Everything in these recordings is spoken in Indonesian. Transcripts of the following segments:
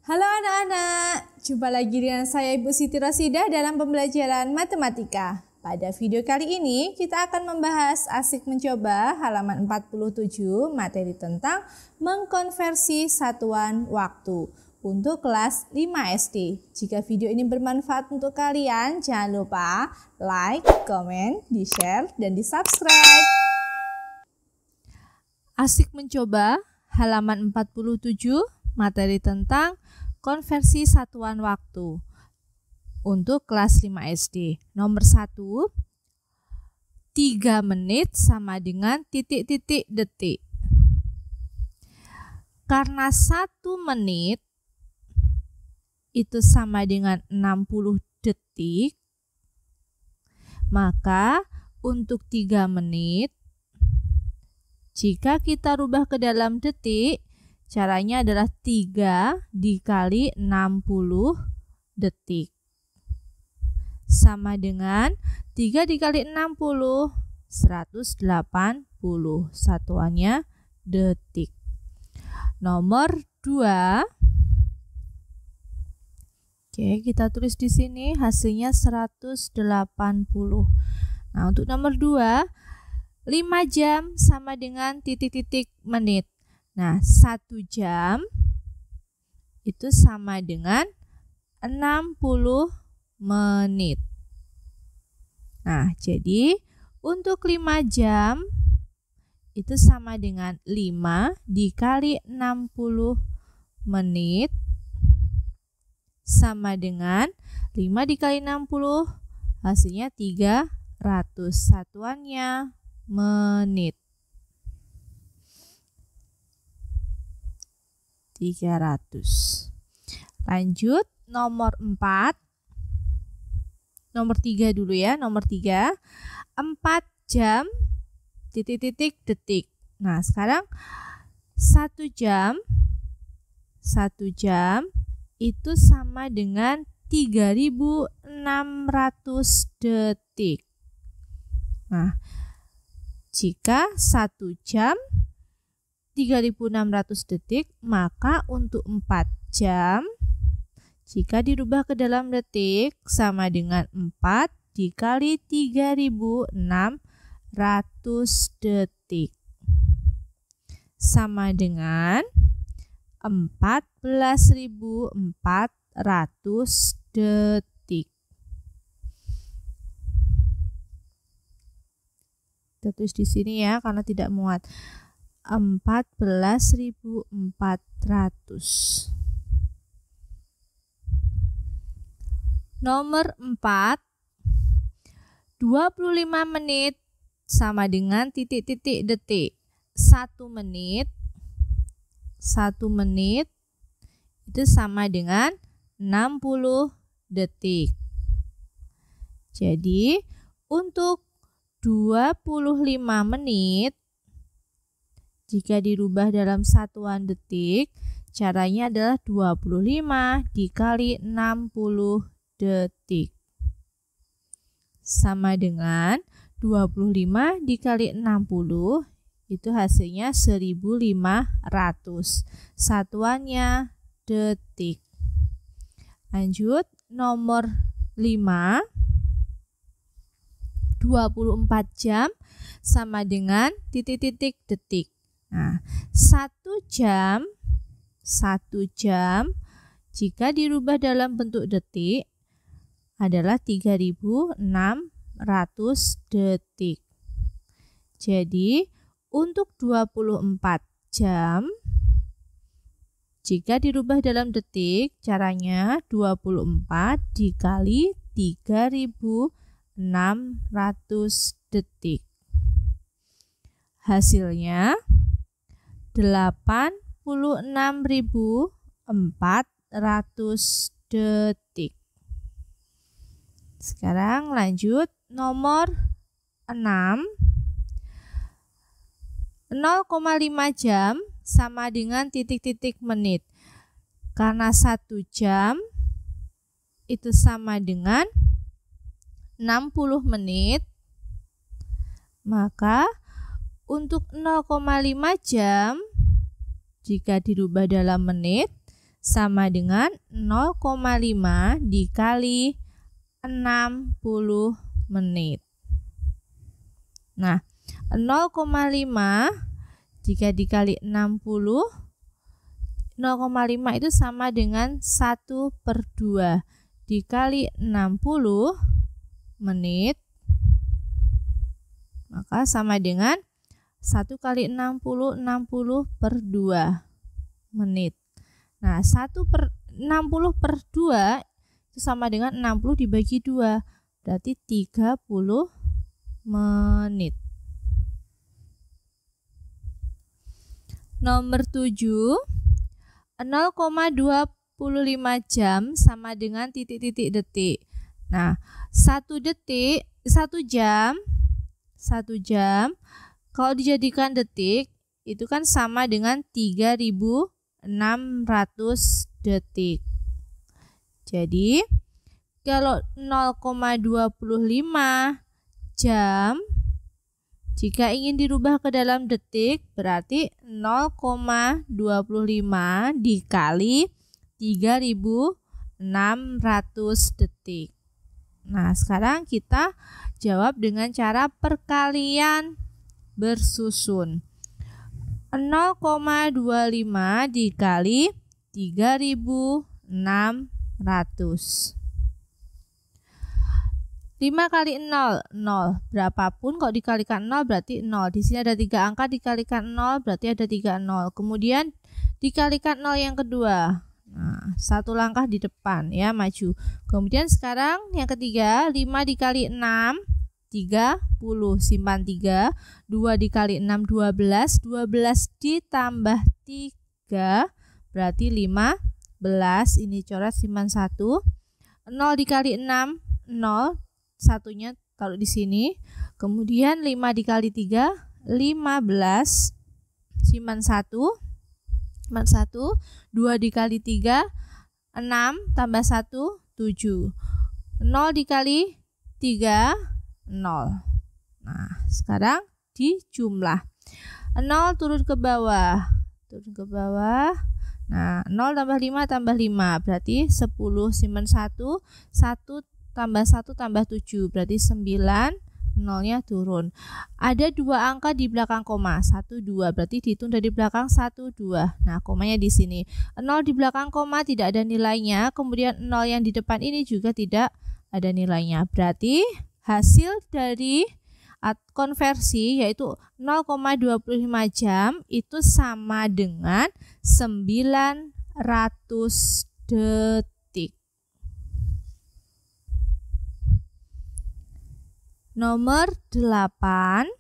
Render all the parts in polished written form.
Halo anak-anak, jumpa lagi dengan saya Ibu Siti Rosidah dalam pembelajaran matematika. Pada video kali ini kita akan membahas asik mencoba halaman 47 materi tentang mengkonversi satuan waktu untuk kelas 5 SD. Jika video ini bermanfaat untuk kalian, jangan lupa like, komen, di-share, dan di-subscribe. Asik mencoba halaman 47 materi tentang konversi satuan waktu untuk kelas 5 SD. Nomor 1, 3 menit sama dengan titik-titik detik. Karena 1 menit itu sama dengan 60 detik, maka untuk 3 menit, jika kita rubah ke dalam detik, caranya adalah 3 dikali 60 detik. Sama dengan 3 dikali 60, 180. Satuannya detik. Nomor 2. Oke, kita tulis di sini hasilnya 180. Nah, untuk nomor 2, 5 jam sama dengan titik-titik menit. Nah, 1 jam itu sama dengan 60 menit. Nah, jadi untuk 5 jam itu sama dengan 5 dikali 60 menit sama dengan 5 dikali 60 hasilnya 300. Satuannya menit. 300. Lanjut nomor 4. Nomor 3 dulu ya. Nomor 3, 4 jam titik-titik detik. Nah, sekarang 1 jam itu sama dengan 3600 detik. Nah, jika 1 jam 3600 detik, maka untuk 4 jam, jika dirubah ke dalam detik, sama dengan 4 dikali 3600 detik. Sama dengan 14.400 detik. Kita tulis di sini ya, karena tidak muat. 14.400. Nomor 4, 25 menit sama dengan titik-titik detik. 1 menit itu sama dengan 60 detik. Jadi untuk 25 menit, jika dirubah dalam satuan detik, caranya adalah 25 dikali 60 detik. Sama dengan 25 dikali 60, itu hasilnya 1500. Satuannya detik. Lanjut nomor 5. 24 jam sama dengan titik-titik detik. Nah, 1 jam jika dirubah dalam bentuk detik adalah 3600 detik. Jadi, untuk 24 jam jika dirubah dalam detik, caranya 24 dikali 3600 detik. Hasilnya 86.400 detik. Sekarang lanjut nomor 6. 0,5 jam sama dengan titik-titik menit. Karena 1 jam itu sama dengan 60 menit, maka untuk 0,5 jam jika dirubah dalam menit sama dengan 0,5 dikali 60 menit. Nah, 0,5 jika dikali 60, 0,5 itu sama dengan 1/2 dikali 60 menit, maka sama dengan 1 kali 60 60/2 menit. Nah, 1/60/2 itu sama dengan 60 dibagi 2, berarti 30 menit. Nomor 7, 0,25 jam sama dengan titik-titik detik. Nah, 1 jam kalau dijadikan detik itu kan sama dengan 3.600 detik. Jadi, kalau 0,25 jam jika ingin dirubah ke dalam detik berarti 0,25 dikali 3.600 detik. Nah, sekarang kita jawab dengan cara perkalian bersusun. 0,25 dikali 3.600. 5 kali 0, 0. Berapapun kalau dikalikan 0 berarti 0. Di sini ada 3 angka, dikalikan 0 berarti ada 3 0. Kemudian dikalikan 0 yang kedua. Nah, 1 langkah di depan ya, maju. Kemudian sekarang yang ketiga, 5 dikali 6, 30. Simpan 3. 2 dikali 6, 12. 12 ditambah 3 berarti 15. Ini coret, simpan 1. 0 dikali 6, 0. Satunya taruh di sini. Kemudian 5 dikali 3, 15. Simpan 1. 2 dikali 3, 6 tambah 1, 7. 0 dikali 3, 0. Nah, sekarang dijumlah. 0 turun ke bawah. Nah, 0 tambah 5 tambah 5 berarti 10. Simpan 1. 1 tambah 1 tambah 7 berarti 9. 0-nya turun. Ada 2 angka di belakang koma, 1, 2, berarti dihitung dari belakang 1, 2. Nah, komanya di sini. 0 di belakang koma tidak ada nilainya, kemudian 0 yang di depan ini juga tidak ada nilainya. Berarti hasil dari konversi yaitu 0,25 jam itu sama dengan 900 detik. Nomor 8,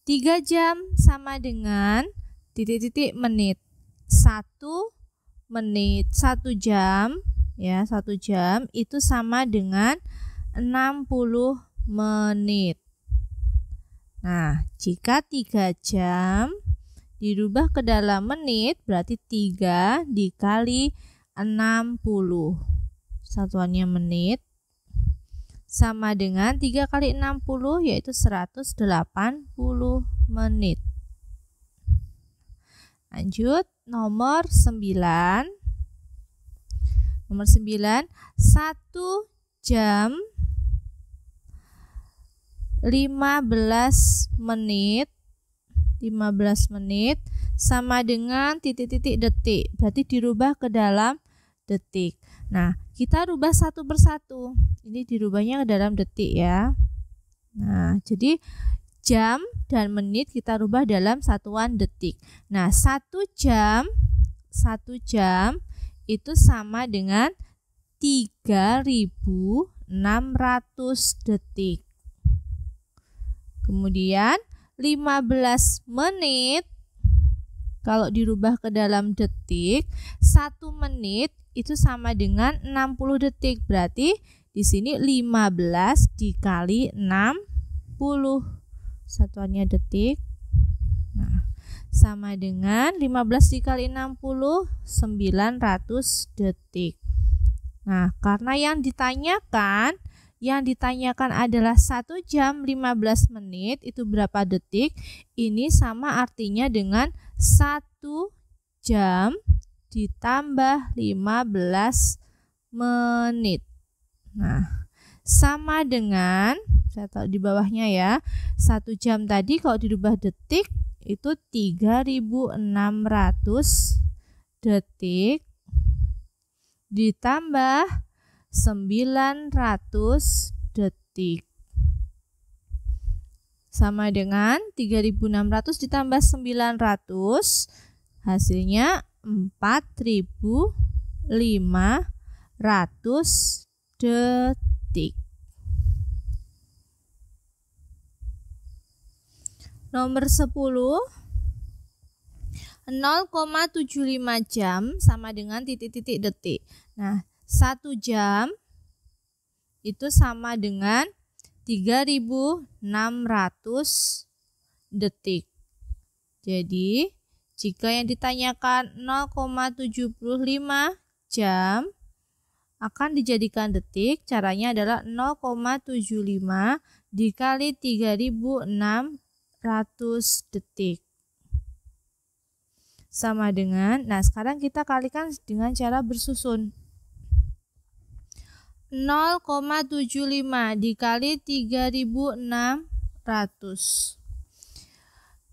3 jam sama dengan titik-titik menit. 1 menit, 1 jam ya, 1 jam itu sama dengan 60 menit. Nah, jika 3 jam dirubah ke dalam menit berarti 3 dikali 60. Satuannya menit. Sama dengan 3 kali 60 yaitu 180 menit. Lanjut, nomor 9. Nomor 9, 1 jam 15 menit. 15 menit sama dengan titik-titik detik. Berarti dirubah ke dalam detik. Nah, kita rubah satu persatu. Ini dirubahnya ke dalam detik ya. Nah, jadi jam dan menit kita rubah dalam satuan detik. Nah, 1 jam itu sama dengan 3.600 detik. Kemudian 15 menit kalau dirubah ke dalam detik, 1 menit itu sama dengan 60 detik. Berarti di sini 15 dikali 60. Satuannya detik. Nah, sama dengan 15 dikali 60, 900 detik. Nah, karena yang ditanyakan adalah 1 jam 15 menit itu berapa detik. Ini sama artinya dengan 1 jam ditambah 15 menit. Nah, sama dengan, saya taruh di bawahnya ya, 1 jam tadi kalau dirubah detik itu 3.600 detik ditambah 900 detik. Sama dengan 3.600 ditambah 900, hasilnya 4.500 detik. Nomor 10, 0,75 jam sama dengan titik-titik detik. Nah, 1 jam itu sama dengan 3.600 detik. Jadi, jika yang ditanyakan 0,75 jam akan dijadikan detik, caranya adalah 0,75 dikali 3.600 detik. Sama dengan, nah sekarang kita kalikan dengan cara bersusun. 0,75 dikali 3.600.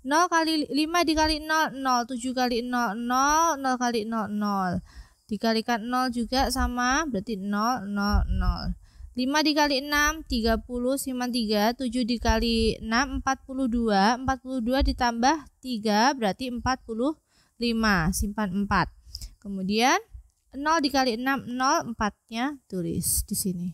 0 kali 5 dikali 0, 0. 7 kali 0, 0. 0 kali 0, 0. Dikalikan 0 juga sama, berarti 0, 0, 0. 5 dikali 6, 30, simpan 3. 7 dikali 6, 42. 42 ditambah 3, berarti 45. Simpan 4. Kemudian 0 dikali 6, 0, 4-nya tulis di sini.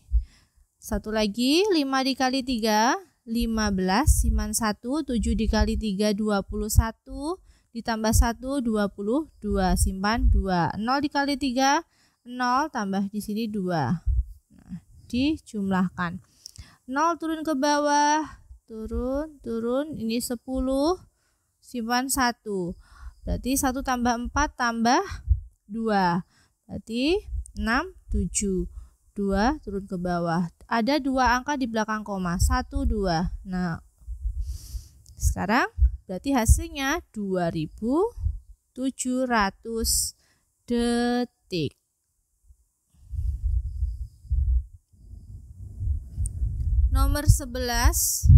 Satu lagi, 5 dikali 3, 15, simpan 1, 7 dikali 3, 21, ditambah 1, 22, simpan 2. 0 dikali 3, 0, tambah di sini 2. Nah, dijumlahkan. 0 turun ke bawah, turun, ini 10, simpan 1. Berarti 1 tambah 4 tambah 2. Berarti 6, 7. 2 turun ke bawah. Ada 2 angka di belakang koma. 1, 2. Nah, sekarang berarti hasilnya 2.700 detik. Nomor 11.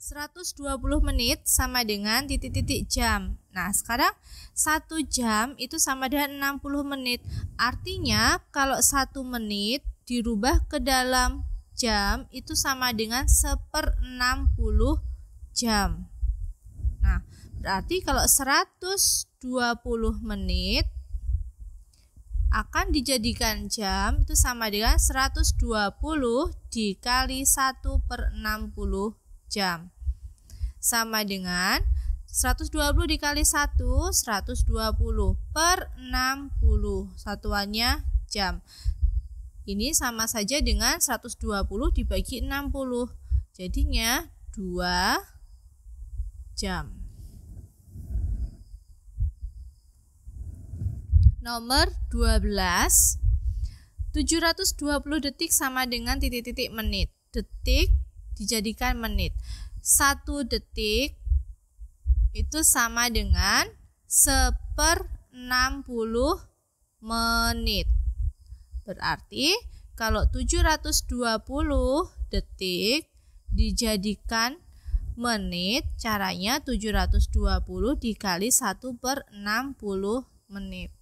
120 menit sama dengan titik-titik jam. Nah, sekarang 1 jam itu sama dengan 60 menit. Artinya kalau 1 menit dirubah ke dalam jam itu sama dengan 1/60 jam. Nah, berarti kalau 120 menit akan dijadikan jam itu sama dengan 120 dikali 1/60 jam. Sama dengan 120 dikali 1, 120 per 60. Satuannya jam. Ini sama saja dengan 120 dibagi 60. Jadinya 2 jam. Nomor 12. 720 detik sama dengan titik-titik menit. Detik dijadikan menit. 1 detik itu sama dengan 1/60 menit. Berarti kalau 720 detik dijadikan menit, caranya 720 dikali 1/60 menit.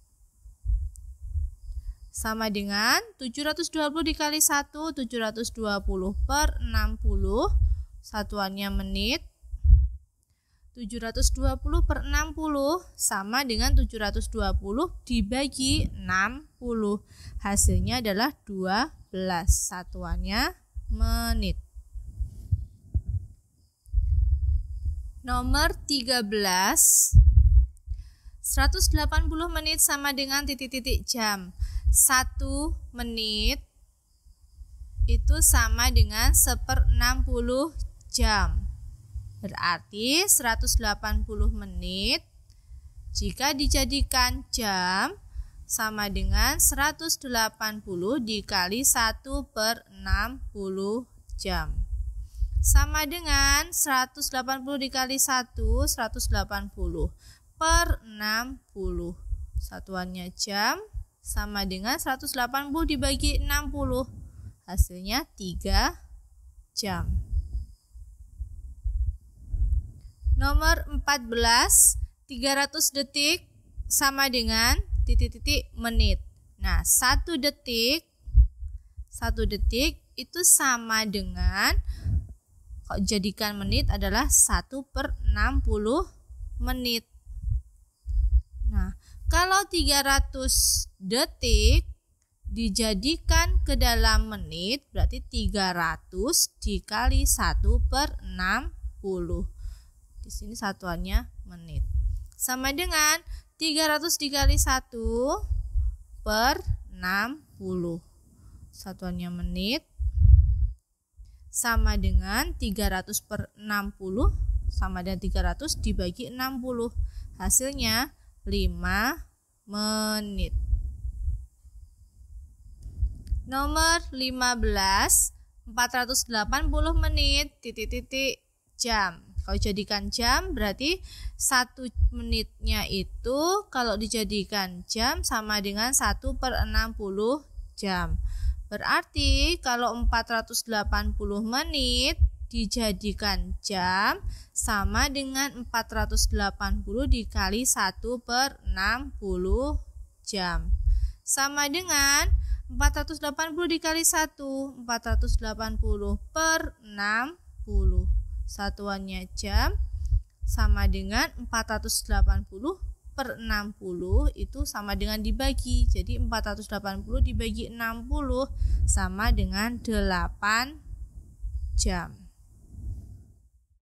Sama dengan 720 dikali 1, 720 per 60, satuannya menit. 720 per 60 sama dengan 720 dibagi 60. Hasilnya adalah 12, satuannya menit. Nomor 13. 180 menit sama dengan titik-titik jam. 1 menit itu sama dengan 1/60 jam. Berarti 180 menit jika dijadikan jam sama dengan 180 dikali 1/60 jam. Sama dengan 180 dikali 1, 180 per 60. satuannya jam, sama dengan 180 dibagi 60. Hasilnya 3 jam. Nomor 14, 300 detik sama dengan titik-titik menit. Nah, 1 detik itu sama dengan, kalau jadikan menit adalah 1/60 menit. Nah, kalau 300 detik dijadikan ke dalam menit, berarti 300 dikali 1/60. Di sini satuannya menit. Sama dengan 300 dikali 1/60. Satuannya menit. Sama dengan 300/60 sama dengan 300 dibagi 60. Hasilnya 5 menit. Nomor 15, 480 menit titik-titik jam. Kalau jadikan jam berarti 1 menitnya itu kalau dijadikan jam sama dengan 1/60 jam. Berarti kalau 480 menit dijadikan jam sama dengan 480 dikali 1/60 jam. Sama dengan 480 dikali 1, 480/60. Satuannya jam, sama dengan 480/60 itu sama dengan dibagi. Jadi 480 dibagi 60 sama dengan 8 jam.